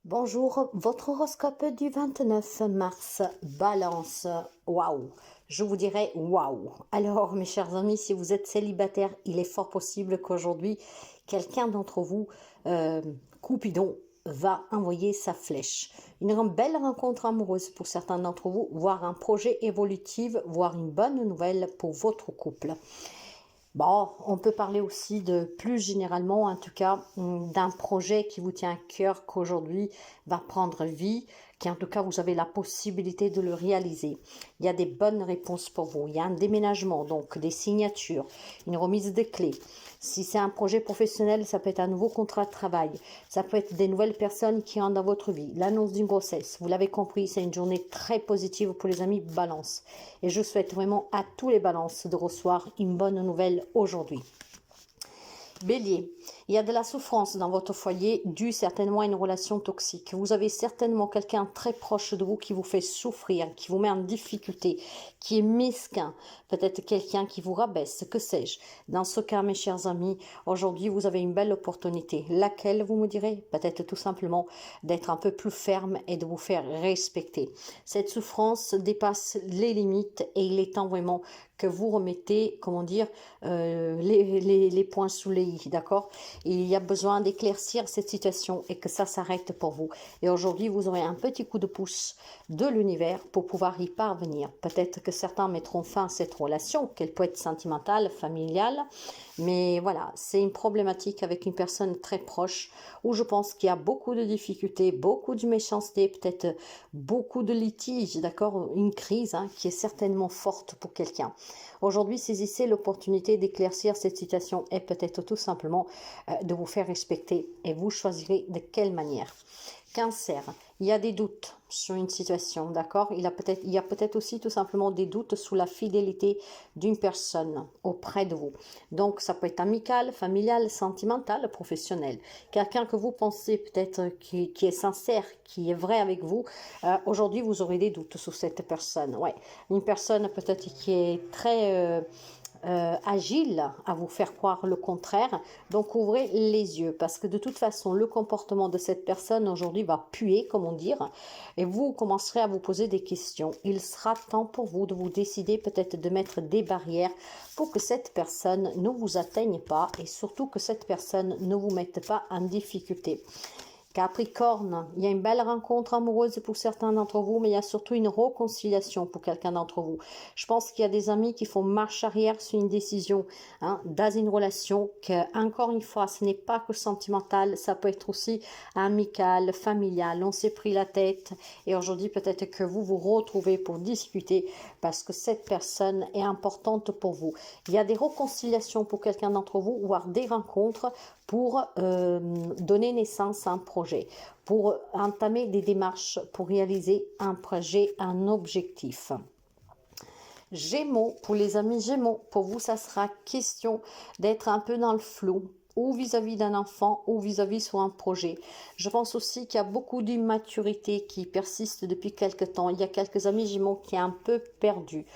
Bonjour, votre horoscope du 29 mars, Balance. Waouh, je vous dirais waouh. Alors, mes chers amis, si vous êtes célibataire, il est fort possible qu'aujourd'hui, quelqu'un d'entre vous, Coupidon, va envoyer sa flèche. Une belle rencontre amoureuse pour certains d'entre vous, voire un projet évolutif, voire une bonne nouvelle pour votre couple. Bon, on peut parler aussi de plus généralement, en tout cas, d'un projet qui vous tient à cœur, qu'aujourd'hui va prendre vie, qui en tout cas vous avez la possibilité de le réaliser. Il y a des bonnes réponses pour vous. Il y a un déménagement, donc des signatures, une remise de clés. Si c'est un projet professionnel, ça peut être un nouveau contrat de travail. Ça peut être des nouvelles personnes qui entrent dans votre vie. L'annonce d'une grossesse. Vous l'avez compris, c'est une journée très positive pour les amis Balance. Et je souhaite vraiment à tous les Balances de recevoir une bonne nouvelle aujourd'hui. Bélier, il y a de la souffrance dans votre foyer due certainement à une relation toxique. Vous avez certainement quelqu'un très proche de vous qui vous fait souffrir, qui vous met en difficulté, qui est mesquin, peut-être quelqu'un qui vous rabaisse, que sais-je. Dans ce cas, mes chers amis, aujourd'hui vous avez une belle opportunité. Laquelle, vous me direz? Peut-être tout simplement d'être un peu plus ferme et de vous faire respecter. Cette souffrance dépasse les limites et il est temps vraiment que vous remettez, comment dire, les points sous les i, d'accord? Il y a besoin d'éclaircir cette situation et que ça s'arrête pour vous. Et aujourd'hui, vous aurez un petit coup de pouce de l'univers pour pouvoir y parvenir. Peut-être que certains mettront fin à cette relation, qu'elle peut être sentimentale, familiale, mais voilà, c'est une problématique avec une personne très proche où je pense qu'il y a beaucoup de difficultés, beaucoup de méchanceté, peut-être beaucoup de litiges, d'accord? Une crise qui est certainement forte pour quelqu'un. Aujourd'hui, saisissez l'opportunité d'éclaircir cette situation et peut-être tout simplement de vous faire respecter et vous choisirez de quelle manière. Cancer, il y a des doutes sur une situation, d'accord? Il y a peut-être aussi tout simplement des doutes sur la fidélité d'une personne auprès de vous. Donc, ça peut être amical, familial, sentimental, professionnel. Quelqu'un que vous pensez peut-être qui est sincère, qui est vrai avec vous. Aujourd'hui, vous aurez des doutes sur cette personne. Ouais, une personne peut-être qui est très agile à vous faire croire le contraire. Donc ouvrez les yeux parce que de toute façon le comportement de cette personne aujourd'hui va puer, comme on dit, et vous commencerez à vous poser des questions. Il sera temps pour vous de vous décider peut-être de mettre des barrières pour que cette personne ne vous atteigne pas et surtout que cette personne ne vous mette pas en difficulté. Capricorne, il y a une belle rencontre amoureuse pour certains d'entre vous, mais il y a surtout une réconciliation pour quelqu'un d'entre vous. Je pense qu'il y a des amis qui font marche arrière sur une décision dans une relation, que encore une fois, ce n'est pas que sentimental, ça peut être aussi amical, familial, on s'est pris la tête et aujourd'hui peut-être que vous vous retrouvez pour discuter parce que cette personne est importante pour vous. Il y a des réconciliations pour quelqu'un d'entre vous, voire des rencontres pour donner naissance à un projet, pour entamer des démarches, pour réaliser un projet, un objectif. Gémeaux, pour les amis Gémeaux, pour vous, ça sera question d'être un peu dans le flou, ou vis-à-vis d'un enfant, ou vis-à-vis sur un projet. Je pense aussi qu'il y a beaucoup d'immaturité qui persiste depuis quelque temps. Il y a quelques amis Gémeaux qui sont un peu perdus.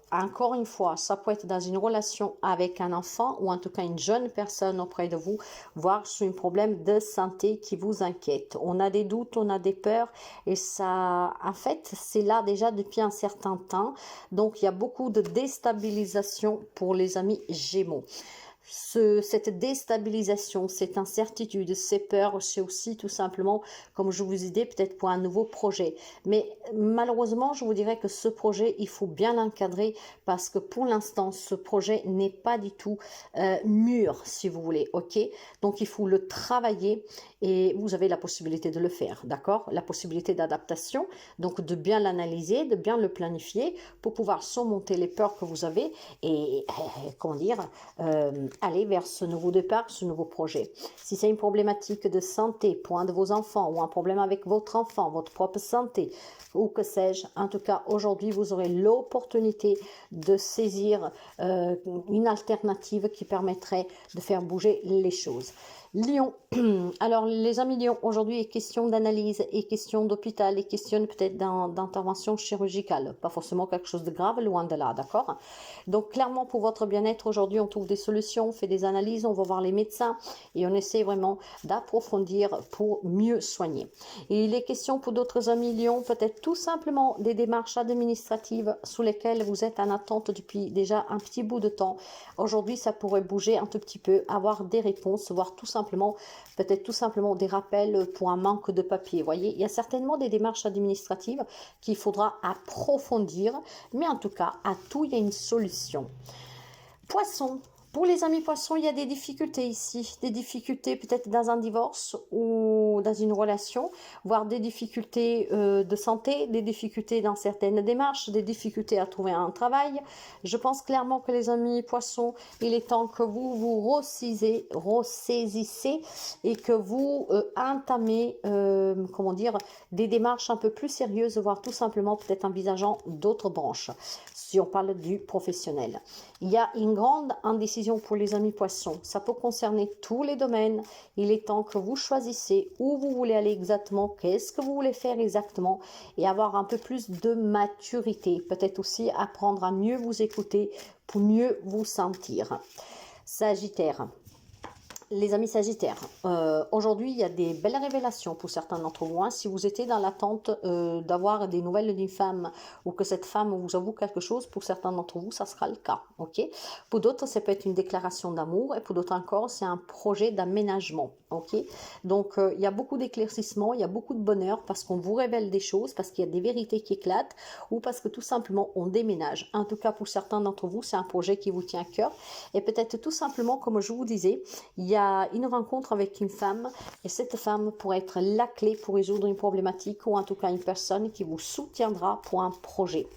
Encore une fois, ça peut être dans une relation avec un enfant ou en tout cas une jeune personne auprès de vous, voire sur un problème de santé qui vous inquiète. On a des doutes, on a des peurs et ça, en fait, c'est là déjà depuis un certain temps. Donc, il y a beaucoup de déstabilisation pour les amis Gémeaux. Cette déstabilisation, cette incertitude, ces peurs, c'est aussi tout simplement, comme je vous ai dit, peut-être pour un nouveau projet. Mais malheureusement, je vous dirais que ce projet, il faut bien l'encadrer parce que pour l'instant, ce projet n'est pas du tout mûr, si vous voulez, ok? Donc, il faut le travailler et vous avez la possibilité de le faire, d'accord? La possibilité d'adaptation, donc de bien l'analyser, de bien le planifier pour pouvoir surmonter les peurs que vous avez et, comment dire, aller vers ce nouveau départ, ce nouveau projet. Si c'est une problématique de santé pour un de vos enfants ou un problème avec votre enfant, votre propre santé ou que sais-je, en tout cas aujourd'hui vous aurez l'opportunité de saisir une alternative qui permettrait de faire bouger les choses. Lion. Alors, les amis Lion, aujourd'hui est question d'analyse, et question d'hôpital, et question peut-être d'intervention chirurgicale. Pas forcément quelque chose de grave, loin de là, d'accord? Donc, clairement, pour votre bien-être, aujourd'hui, on trouve des solutions, on fait des analyses, on va voir les médecins, et on essaie vraiment d'approfondir pour mieux soigner. Et il est question pour d'autres amis Lion, peut-être tout simplement des démarches administratives sous lesquelles vous êtes en attente depuis déjà un petit bout de temps. Aujourd'hui, ça pourrait bouger un tout petit peu, avoir des réponses, voire tout simplement, peut-être tout simplement des rappels pour un manque de papier. Vous voyez, il y a certainement des démarches administratives qu'il faudra approfondir, mais en tout cas, à tout, il y a une solution. Poisson. Pour les amis poissons, il y a des difficultés ici, des difficultés peut-être dans un divorce ou dans une relation, voire des difficultés de santé, des difficultés dans certaines démarches, des difficultés à trouver un travail. Je pense clairement que les amis poissons, il est temps que vous vous ressaisissez et que vous entamez, comment dire, des démarches un peu plus sérieuses, voire tout simplement peut-être envisageant d'autres branches, si on parle du professionnel. Il y a une grande indécision pour les amis poissons. Ça peut concerner tous les domaines. Il est temps que vous choisissez où vous voulez aller exactement, qu'est-ce que vous voulez faire exactement et avoir un peu plus de maturité. Peut-être aussi apprendre à mieux vous écouter pour mieux vous sentir. Sagittaire. Les amis Sagittaires, aujourd'hui il y a des belles révélations pour certains d'entre vous. Hein. Si vous étiez dans l'attente d'avoir des nouvelles d'une femme ou que cette femme vous avoue quelque chose, pour certains d'entre vous ça sera le cas. Ok. Pour d'autres ça peut être une déclaration d'amour et pour d'autres encore c'est un projet d'aménagement. Ok. Donc il y a beaucoup d'éclaircissements, il y a beaucoup de bonheur parce qu'on vous révèle des choses, parce qu'il y a des vérités qui éclatent ou parce que tout simplement on déménage. En tout cas pour certains d'entre vous c'est un projet qui vous tient à cœur et peut-être tout simplement comme je vous disais, il y a une rencontre avec une femme et cette femme pourrait être la clé pour résoudre une problématique ou en tout cas une personne qui vous soutiendra pour un projet.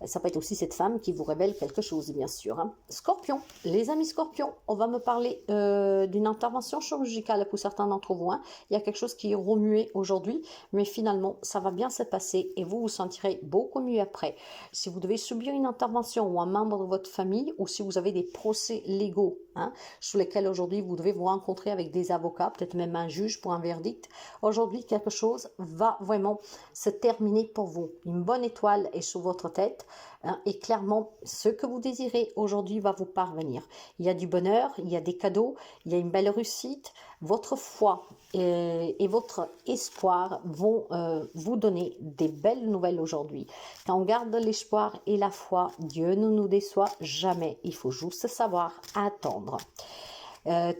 Ça peut être aussi cette femme qui vous révèle quelque chose, bien sûr. Hein. Scorpion, les amis Scorpions, on va me parler d'une intervention chirurgicale pour certains d'entre vous. Hein. Il y a quelque chose qui est remué aujourd'hui, mais finalement, ça va bien se passer et vous vous sentirez beaucoup mieux après. Si vous devez subir une intervention ou un membre de votre famille, ou si vous avez des procès légaux, hein, sous lesquels aujourd'hui vous devez vous rencontrer avec des avocats, peut-être même un juge pour un verdict, aujourd'hui quelque chose va vraiment se terminer pour vous. Une bonne étoile est sur votre tête. Et clairement, ce que vous désirez aujourd'hui va vous parvenir. Il y a du bonheur, il y a des cadeaux, il y a une belle réussite. Votre foi et votre espoir vont vous donner des belles nouvelles aujourd'hui. Quand on garde l'espoir et la foi, Dieu ne nous déçoit jamais. Il faut juste savoir attendre.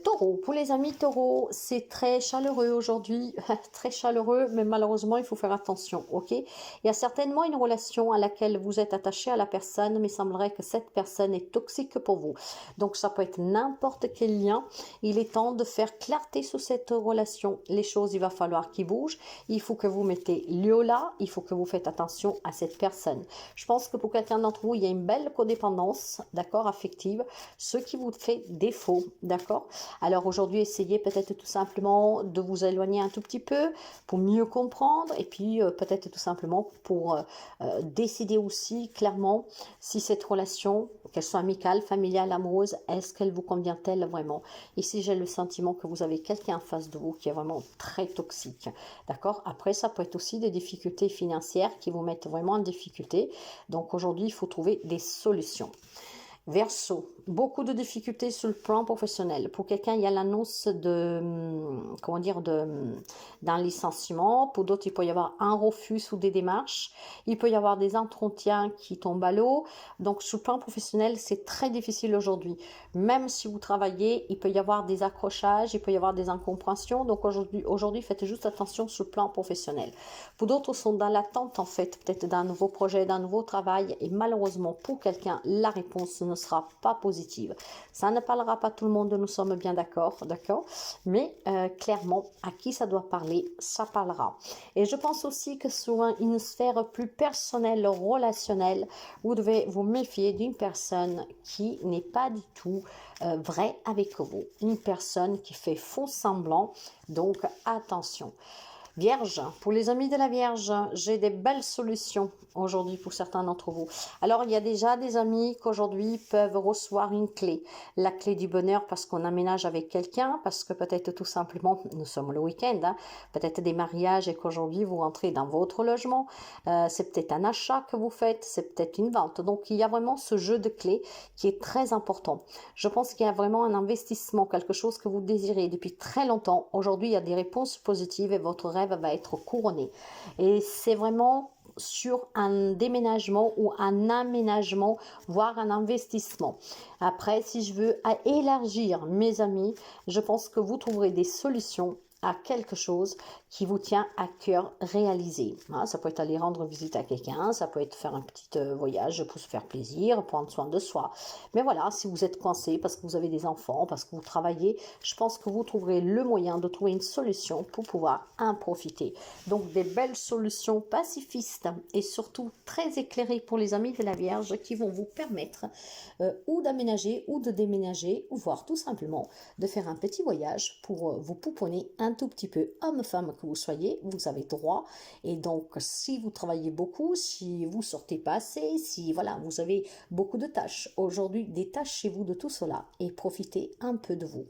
Taureau, pour les amis Taureau, c'est très chaleureux aujourd'hui, très chaleureux, mais malheureusement il faut faire attention, ok? Il y a certainement une relation à laquelle vous êtes attaché à la personne, mais il semblerait que cette personne est toxique pour vous. Donc ça peut être n'importe quel lien. Il est temps de faire clarté sur cette relation. Les choses, il va falloir qu'ils bougent. Il faut que vous mettez lieu là, il faut que vous faites attention à cette personne. Je pense que pour quelqu'un d'entre vous, il y a une belle codépendance, d'accord, affective, ce qui vous fait défaut, d'accord? Alors aujourd'hui, essayez peut-être tout simplement de vous éloigner un tout petit peu pour mieux comprendre et puis peut-être tout simplement pour décider aussi clairement si cette relation, qu'elle soit amicale, familiale, amoureuse, est-ce qu'elle vous convient-elle vraiment? Ici, j'ai le sentiment que vous avez quelqu'un en face de vous qui est vraiment très toxique, d'accord? Après, ça peut être aussi des difficultés financières qui vous mettent vraiment en difficulté. Donc aujourd'hui, il faut trouver des solutions. Verseau, beaucoup de difficultés sur le plan professionnel. Pour quelqu'un, il y a l'annonce comment dire, d'un licenciement. Pour d'autres, il peut y avoir un refus ou des démarches. Il peut y avoir des entretiens qui tombent à l'eau. Donc, sur le plan professionnel, c'est très difficile aujourd'hui. Même si vous travaillez, il peut y avoir des accrochages, il peut y avoir des incompréhensions. Donc, aujourd'hui, faites juste attention sur le plan professionnel. Pour d'autres, sont dans l'attente, en fait, peut-être d'un nouveau projet, d'un nouveau travail. Et malheureusement, pour quelqu'un, la réponse ne sera pas positive. Ça ne parlera pas tout le monde, nous sommes bien d'accord, mais clairement, à qui ça doit parler, ça parlera. Et je pense aussi que sur une sphère plus personnelle, relationnelle, vous devez vous méfier d'une personne qui n'est pas du tout vraie avec vous. Une personne qui fait faux semblant, donc attention. Vierge, pour les amis de la Vierge, j'ai des belles solutions aujourd'hui pour certains d'entre vous. Alors, il y a déjà des amis qu'aujourd'hui peuvent recevoir une clé. La clé du bonheur parce qu'on aménage avec quelqu'un, parce que peut-être tout simplement, nous sommes le week-end, hein, peut-être des mariages et qu'aujourd'hui vous rentrez dans votre logement. C'est peut-être un achat que vous faites, c'est peut-être une vente. Donc, il y a vraiment ce jeu de clés qui est très important. Je pense qu'il y a vraiment un investissement, quelque chose que vous désirez depuis très longtemps. Aujourd'hui, il y a des réponses positives et votre rêve va être couronné. Et c'est vraiment sur un déménagement ou un aménagement, voire un investissement. Après, si je veux élargir mes amis, je pense que vous trouverez des solutions à quelque chose qui vous tient à cœur réaliser. Hein, ça peut être aller rendre visite à quelqu'un, ça peut être faire un petit voyage pour se faire plaisir, prendre soin de soi. Mais voilà, si vous êtes coincé parce que vous avez des enfants, parce que vous travaillez, je pense que vous trouverez le moyen de trouver une solution pour pouvoir en profiter. Donc des belles solutions pacifistes et surtout très éclairées pour les amis de la Vierge qui vont vous permettre ou d'aménager ou de déménager ou voire tout simplement de faire un petit voyage pour vous pouponner un tout petit peu, homme-femme que vous soyez, vous avez droit. Et donc, si vous travaillez beaucoup, si vous sortez pas assez, si voilà, vous avez beaucoup de tâches, aujourd'hui, détachez-vous de tout cela et profitez un peu de vous.